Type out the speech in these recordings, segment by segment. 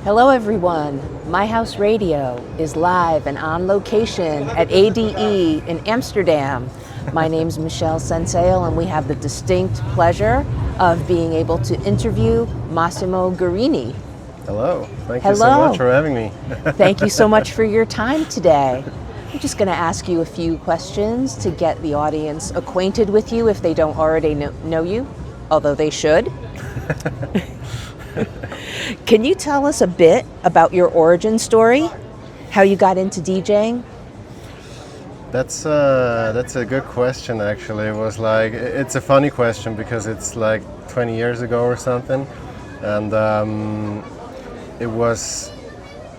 Hello everyone, My House Radio is live and on location at ADE in Amsterdam. My name's Michelle Sensale and we have the distinct pleasure of being able to interview Massimo Gurini. Hello, thank you so much for having me. Thank you so much for your time today. I'm just going to ask you a few questions to get the audience acquainted with you if they don't already know you, although they should. Can you tell us a bit about your origin story? How you got into DJing? That's a good question actually. It's a funny question because it's like 20 years ago or something, and it was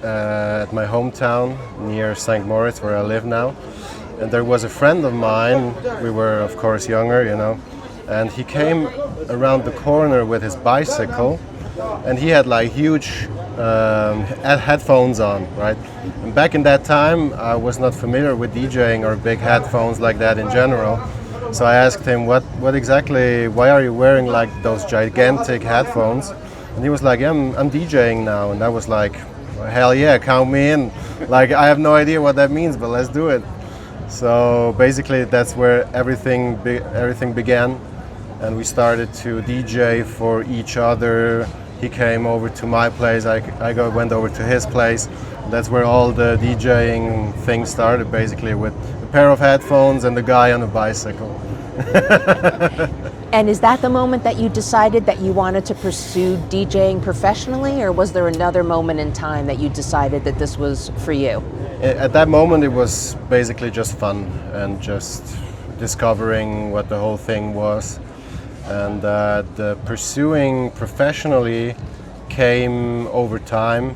at my hometown near St. Moritz where I live now, and there was a friend of mine. We were of course younger, and he came around the corner with his bicycle. And he had like huge headphones on, right? And back in that time, I was not familiar with DJing or big headphones like that in general. So I asked him, why are you wearing like those gigantic headphones? And he was like, I'm DJing now. And I was like, well, hell yeah, count me in. Like, I have no idea what that means, but let's do it. So basically, that's where everything began. And we started to DJ for each other. He came over to my place, I went over to his place. That's where all the DJing thing started, basically, with a pair of headphones and the guy on a bicycle. And is that the moment that you decided that you wanted to pursue DJing professionally, or was there another moment in time that you decided that this was for you? At that moment, it was basically just fun and just discovering what the whole thing was. And the pursuing professionally came over time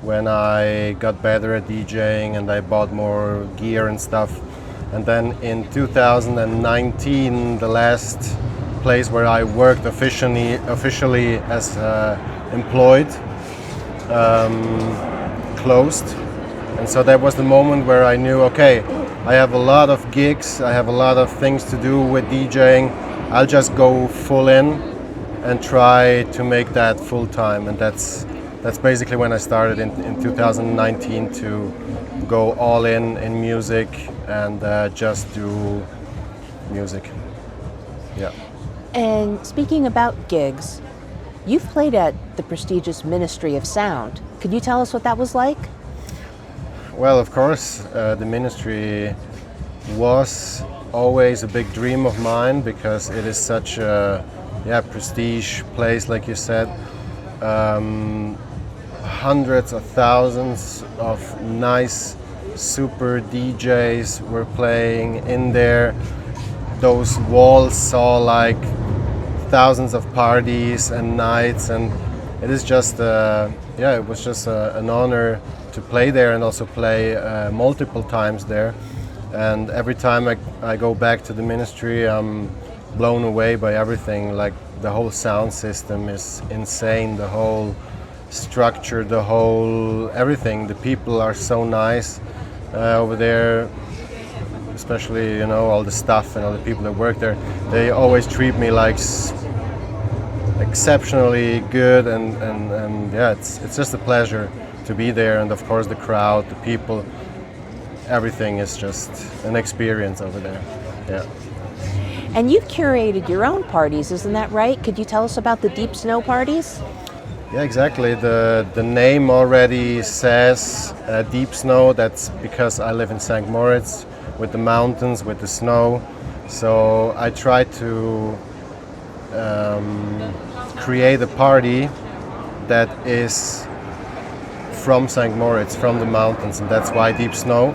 when I got better at DJing and I bought more gear and stuff. And then in 2019, the last place where I worked officially as employed closed. And so that was the moment where I knew, okay, I have a lot of gigs, I have a lot of things to do with DJing. I'll just go full in and try to make that full time, and that's basically when I started in 2019 to go all in music and just do music. Yeah. And speaking about gigs, you've played at the prestigious Ministry of Sound. Could you tell us what that was like? Well, of course, the Ministry was always a big dream of mine because it is such a prestige place, like you said. Hundreds of thousands of nice super DJs were playing in there. Those walls saw like thousands of parties and nights, and it is just it was just an honor to play there and also play multiple times there. And every time I go back to the Ministry, I'm blown away by everything. Like the whole sound system is insane, the whole structure, the whole everything. The people are so nice over there, especially all the staff and all the people that work there. They always treat me like exceptionally good, and yeah, it's just a pleasure to be there. And of course the crowd, the people. Everything is just an experience over there. Yeah. And you've curated your own parties, isn't that right? Could you tell us about the Deep Snow parties? Yeah, exactly. The name already says Deep Snow. That's because I live in St. Moritz with the mountains, with the snow. So I try to create a party that is from St. Moritz, from the mountains, and that's why Deep Snow.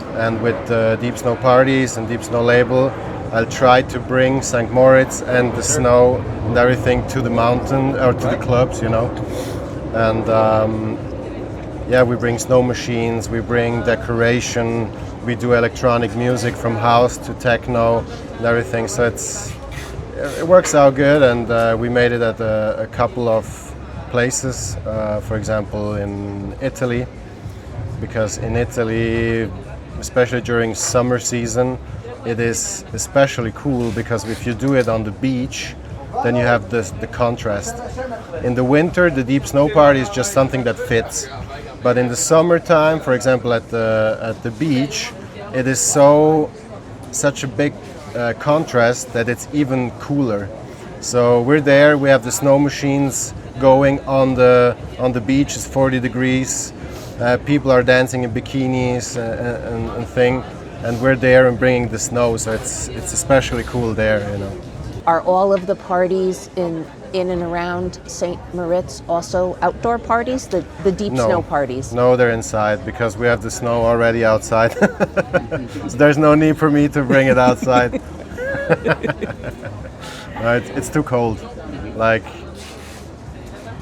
And with the Deep Snow parties and Deep Snow label, I'll try to bring St. Moritz and the snow and everything to the mountain or to the clubs, And we bring snow machines, we bring decoration, we do electronic music from house to techno and everything. So it works out good, and we made it at a couple of places, for example in Italy, because in Italy, especially during summer season, it is especially cool because if you do it on the beach, then you have the contrast. In the winter, the deep snow party is just something that fits. But in the summertime, for example, at the beach, it is such a big contrast that it's even cooler. So we're there. We have the snow machines going on the beach. It's 40 degrees. People are dancing in bikinis and thing, and we're there and bringing the snow. So it's especially cool there, you know. Are all of the parties in and around St. Moritz also outdoor parties, the deep snow parties? No, they're inside because we have the snow already outside. So there's no need for me to bring it outside. Right, it's too cold. Like,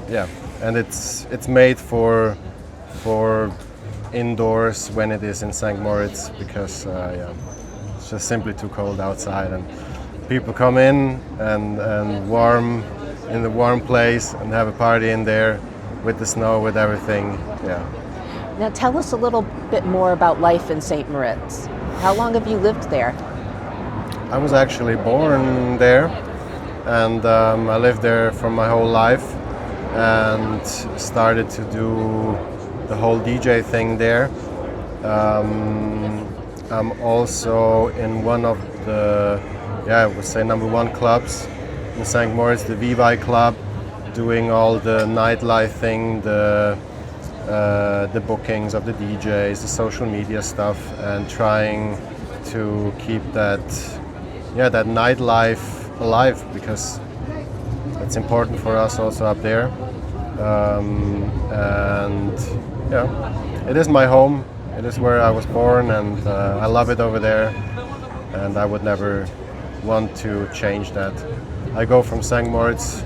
yeah, and it's made for indoors when it is in St. Moritz because yeah, it's just simply too cold outside, and people come in and warm in the warm place and have a party in there with the snow, with everything. Yeah. Now tell us a little bit more about life in St. Moritz. How long have you lived there? I was actually born there, and I lived there for my whole life and started to do the whole DJ thing there. I'm also in one of the, I would say #1 clubs in St. Moritz, the VY Club, doing all the nightlife thing, the bookings of the DJs, the social media stuff, and trying to keep that nightlife alive because it's important for us also up there. And yeah, it is my home. It is where I was born, and I love it over there, and I would never want to change that. I go from St. Moritz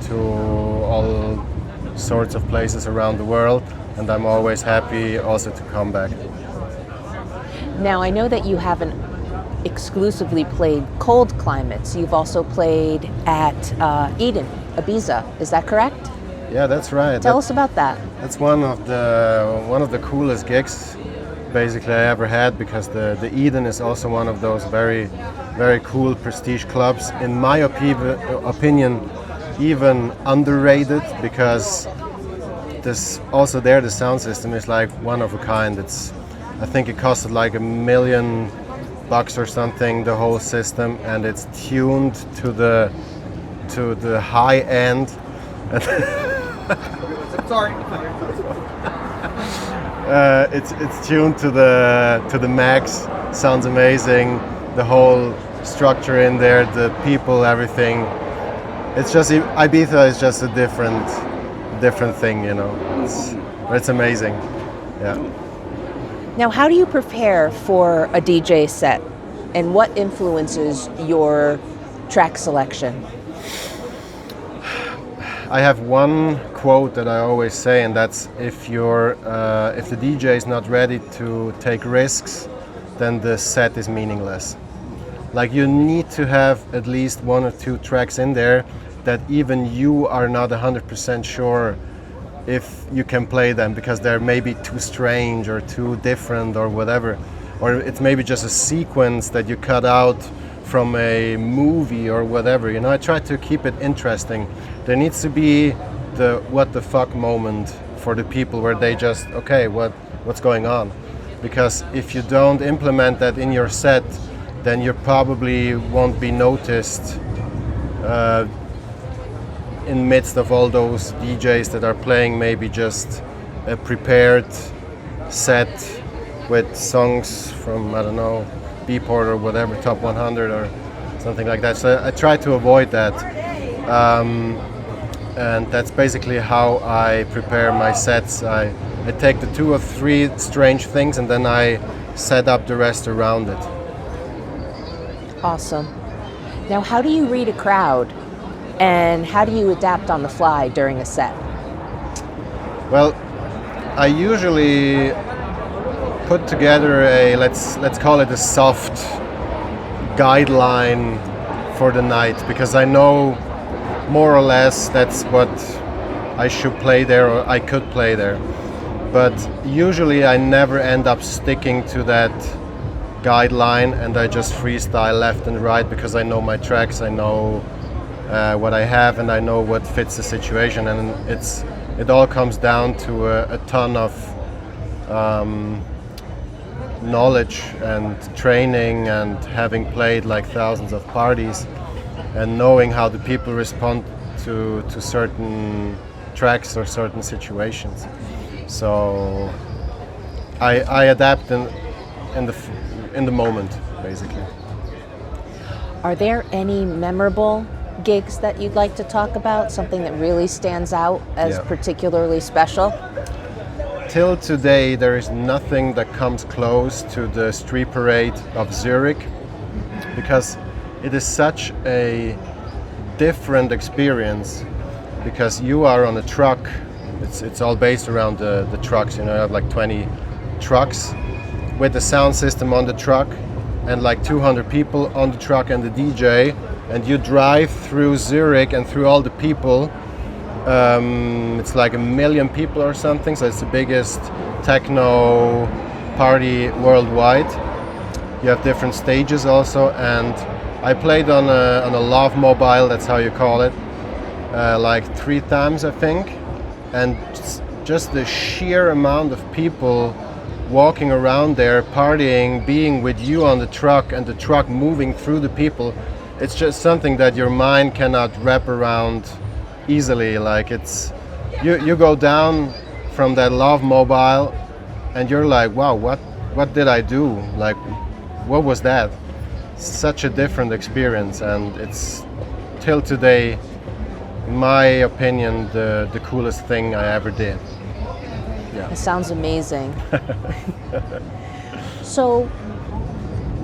to all sorts of places around the world, and I'm always happy also to come back. Now I know that you haven't exclusively played cold climates. You've also played at Eden, Ibiza. Is that correct? Yeah, that's right. Tell us about that. That's one of the coolest gigs basically I ever had, because the Eden is also one of those very, very cool prestige clubs. In my opinion, even underrated, because this also there the sound system is like one of a kind. I think it costed like $1 million or something, the whole system, and it's tuned to the high end. Sorry. It's tuned to the max. Sounds amazing. The whole structure in there, the people, everything. It's just Ibiza is just a different thing, you know. It's amazing. Yeah. Now, how do you prepare for a DJ set, and what influences your track selection? I have one quote that I always say, and that's if the DJ is not ready to take risks, then the set is meaningless. Like, you need to have at least 1 or 2 tracks in there that even you are not 100% sure if you can play them, because they're maybe too strange or too different or whatever, or it's maybe just a sequence that you cut out from a movie or whatever. You know, I try to keep it interesting. There needs to be the what the fuck moment for the people, where they just, okay, what's going on? Because if you don't implement that in your set, then you probably won't be noticed in midst of all those DJs that are playing maybe just a prepared set with songs from, I don't know, Beatport or whatever, Top 100 or something like that. So I try to avoid that. And that's basically how I prepare my sets. I take the 2 or 3 strange things, and then I set up the rest around it. Awesome. Now, how do you read a crowd, and how do you adapt on the fly during a set? Well, I usually put together let's call it a soft guideline for the night, because I know more or less that's what I should play there, or I could play there. But usually I never end up sticking to that guideline, and I just freestyle left and right, because I know my tracks, I know what I have, and I know what fits the situation, and it all comes down to a ton of knowledge and training, and having played like thousands of parties, and knowing how the people respond to certain tracks or certain situations. So I adapt in the moment, basically. Are there any memorable gigs that you'd like to talk about? Something that really stands out as particularly special? Till today, there is nothing that comes close to the street parade of Zurich, because it is such a different experience, because you are on a truck. It's all based around the trucks. You know, you have like 20 trucks with the sound system on the truck, and like 200 people on the truck and the DJ, and you drive through Zurich and through all the people. It's like 1 million people or something, so it's the biggest techno party worldwide. You have different stages also, and I played on a Love Mobile, that's how you call it, like 3 times I think, and just the sheer amount of people walking around there, partying, being with you on the truck, and the truck moving through the people, it's just something that your mind cannot wrap around easily. Like, it's you go down from that Love Mobile and you're like, wow, what did I do? Like, what was that? Such a different experience, and it's till today, in my opinion, the coolest thing I ever did. Yeah. It sounds amazing. So,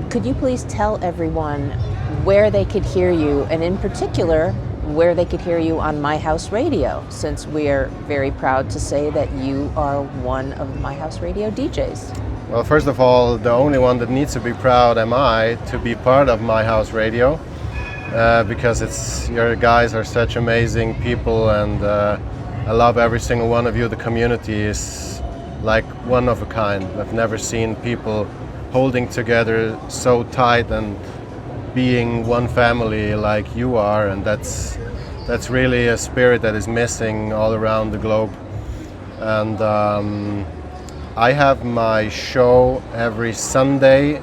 could you please tell everyone where they could hear you, and in particular, where they could hear you on My House Radio, since we are very proud to say that you are one of My House Radio DJs. Well, first of all, the only one that needs to be proud am I to be part of My House Radio, because your guys are such amazing people, and I love every single one of you. The community is like one of a kind. I've never seen people holding together so tight and being one family like you are, and that's really a spirit that is missing all around the globe. And I have my show every Sunday,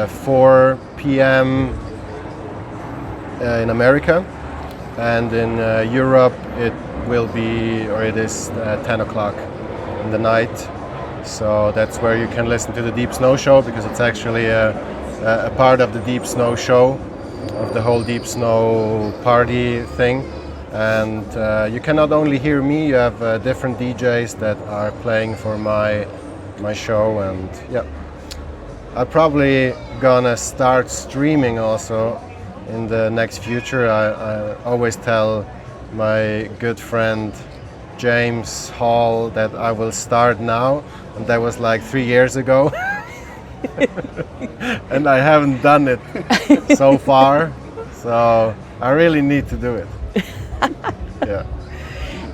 4 p.m. In America, and in Europe it is 10 o'clock in the night. So that's where you can listen to the Deep Snow Show, because it's actually a part of the Deep Snow Show, of the whole Deep Snow party thing. And you can not only hear me, you have different DJs that are playing for my show. And yeah, I'm probably gonna start streaming also in the next future. I always tell my good friend James Hall that I will start now, and that was like 3 years ago. And I haven't done it so far, so I really need to do it. Yeah.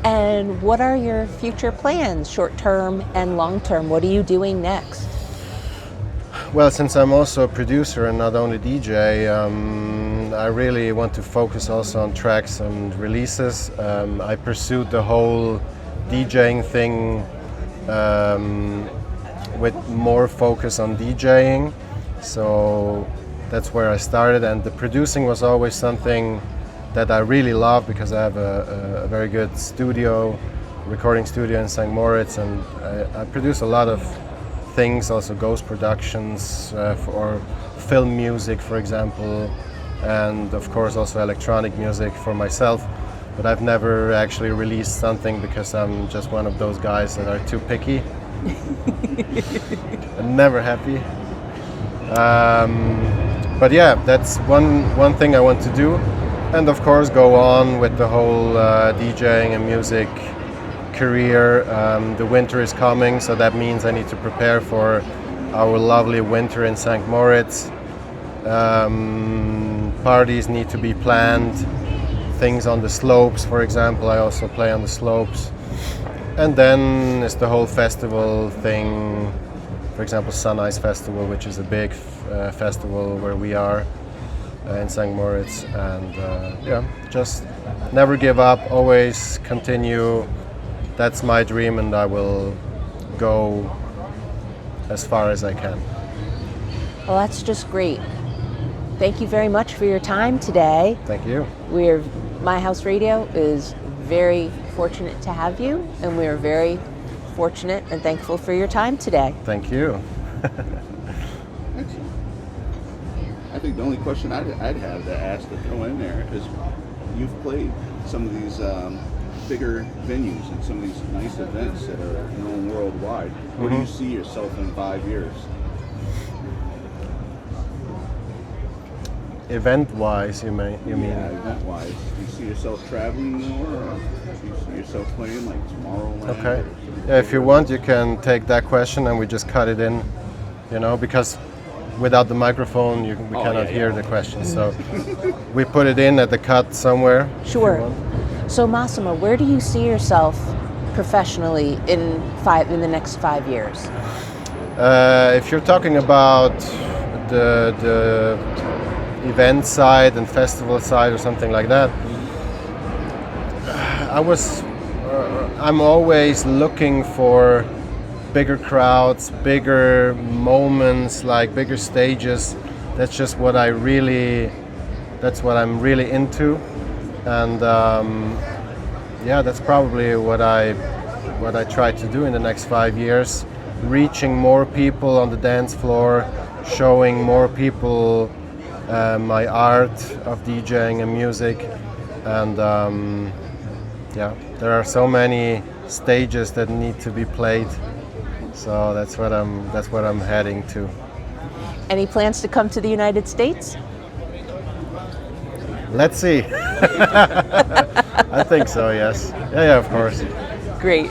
And what are your future plans, short term and long term? What are you doing next? Well, since I'm also a producer and not only DJ, I really want to focus also on tracks and releases. I pursued the whole DJing thing with more focus on DJing, so that's where I started. And the producing was always something that I really love, because I have a very good recording studio in St. Moritz, and I produce a lot of things, also ghost productions for film music, for example, and of course also electronic music for myself. But I've never actually released something, because I'm just one of those guys that are too picky and never happy. But yeah, that's one thing I want to do, and of course go on with the whole DJing and music career. The winter is coming, so that means I need to prepare for our lovely winter in St. Moritz. Parties need to be planned, things on the slopes, for example. I also play on the slopes. And then it's the whole festival thing, for example Sun Ice Festival, which is a big festival where we are. in St. Moritz, and yeah, just never give up, always continue. That's my dream, and I will go as far as I can. Well, that's just great. Thank you very much for your time today. Thank you. My House Radio is very fortunate to have you, and we are very fortunate and thankful for your time today. Thank you. Excellent. I think the only question I'd have to ask to throw in there is, you've played some of these bigger venues and some of these nice events that are known worldwide. Where do you see yourself in 5 years? Event-wise, you mean? Yeah, event-wise. Do you see yourself traveling more, or do you see yourself playing like Tomorrowland? Okay. Yeah, if you want, you can take that question and we just cut it in, because without the microphone, we cannot hear the question. So we put it in at the cut somewhere. Sure. So Massimo, where do you see yourself professionally in the next 5 years? If you're talking about the event side and festival side or something like that, I'm always looking for bigger crowds, bigger moments, like bigger stages. That's just what I'm really into, and yeah, that's probably what I try to do in the next 5 years, reaching more people on the dance floor, showing more people my art of DJing and music, and yeah, there are so many stages that need to be played, so that's what I'm heading to. Any plans to come to the United States? Let's see. I think so, yes. Yeah, of course. Great.